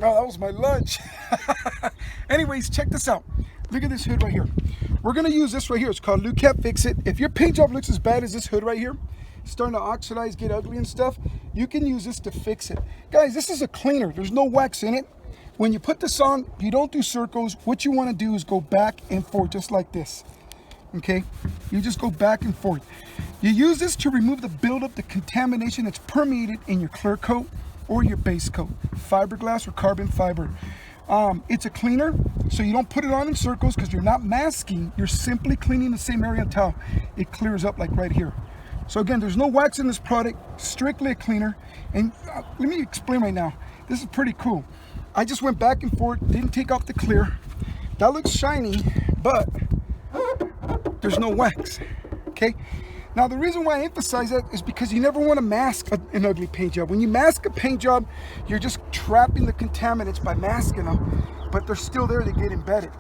Oh, that was my lunch. Anyways, check this out. Look at this hood right here. We're gonna use this right here. It's called Lukat Fix It. If your paint job looks as bad as this hood right here, starting to oxidize, get ugly and stuff, you can use this to fix it. Guys, this is a cleaner. There's no wax in it. When you put this on, you don't do circles. What you want to do is go back and forth, just like this. Okay? You just go back and forth. You use this to remove the buildup, the contamination that's permeated in your clear coat or your base coat, fiberglass or carbon fiber. It's a cleaner, so you don't put it on in circles because you're not masking. You're simply cleaning the same area until it clears up, like right here. So again, there's no wax in this product, strictly a cleaner. And let me explain right now. This is pretty cool. I just went back and forth, didn't take off the clear. That looks shiny, but there's no wax, okay? Now, the reason why I emphasize that is because you never want to mask an ugly paint job. When you mask a paint job, you're just trapping the contaminants by masking them, but they're still there, they get embedded.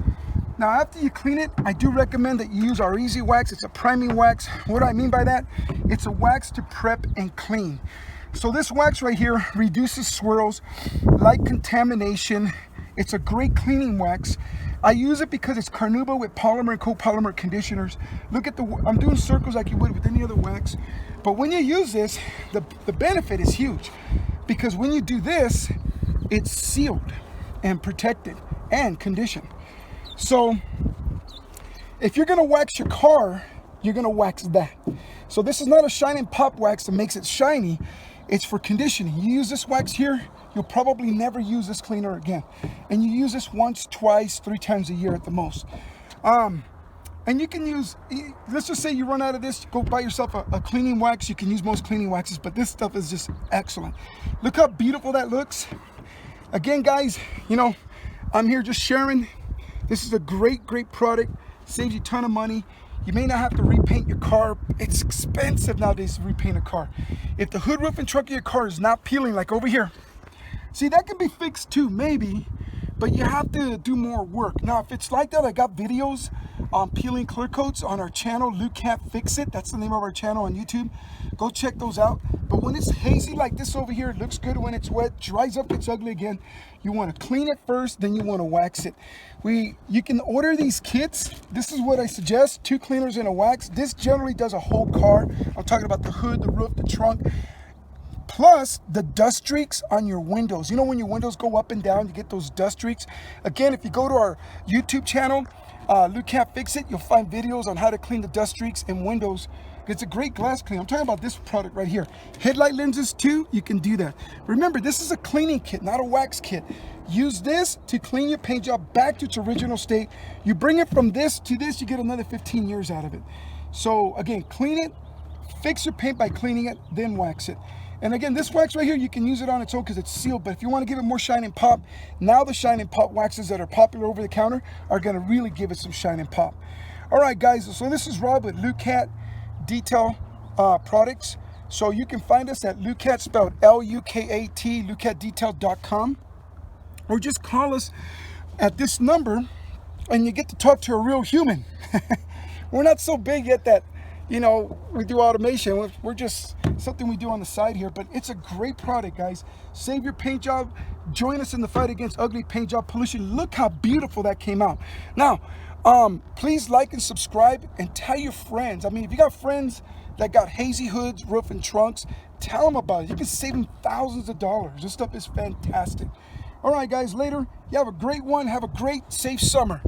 Now, after you clean it, I do recommend that you use our Easy Wax. It's a priming wax. What do I mean by that? It's a wax to prep and clean. So this wax right here reduces swirls, light contamination. It's a great cleaning wax. I use it because it's carnauba with polymer and copolymer conditioners. Look at I'm doing circles like you would with any other wax. But when you use this, the benefit is huge, because when you do this, it's sealed and protected and conditioned. So if you're gonna wax your car, you're gonna wax that. So this is not a shine and pop wax that makes it shiny. It's for conditioning. You use this wax here, you'll probably never use this cleaner again. And you use this once, twice, 3 times a year at the most. And you can use, let's just say you run out of this, go buy yourself a cleaning wax. You can use most cleaning waxes, but this stuff is just excellent. Look how beautiful that looks. Again, guys, you know, I'm here just sharing. This is a great, great product. Saves you a ton of money. You may not have to repaint your car. It's expensive nowadays to repaint a car. If the hood, roof, and trunk of your car is not peeling, like over here, see, that can be fixed too, maybe, but you have to do more work. Now, if it's like that, I got videos on peeling clear coats on our channel, Lukat Fix It. That's the name of our channel on YouTube. Go check those out. But when it's hazy like this over here, it looks good. When it's wet, dries up, gets ugly again, you want to clean it first, then you want to wax it. You can order these kits. This is what I suggest: 2 cleaners and a wax. This generally does a whole car. I'm talking about the hood, the roof, the trunk, plus the dust streaks on your windows. You know, when your windows go up and down, you get those dust streaks. Again, if you go to our YouTube channel, Lukat Fix It, you'll find videos on how to clean the dust streaks in windows. It's a great glass cleaner. I'm talking about this product right here. Headlight lenses too, you can do that. Remember, this is a cleaning kit, not a wax kit. Use this to clean your paint job back to its original state. You bring it from this to this, you get another 15 years out of it. So again, clean it, fix your paint by cleaning it, then wax it. And again, this wax right here, you can use it on its own because it's sealed. But if you want to give it more shine and pop, now the shine and pop waxes that are popular over the counter are going to really give it some shine and pop. All right, guys, so this is Rob with Lukat Detail Products. So you can find us at Lukat, spelled L-U-K-A-T, lukatdetail.com. Or just call us at this number and you get to talk to a real human. We're not so big yet that, you know, we do automation. We're just something we do on the side here, but it's a great product, guys. Save your paint job. Join us in the fight against ugly paint job pollution. Look how beautiful that came out. Now, please like and subscribe and tell your friends. I mean, if you got friends that got hazy hoods, roof, and trunks, tell them about it. You can save them thousands of dollars. This stuff is fantastic. All right, guys, later. You have a great one. Have a great, safe summer.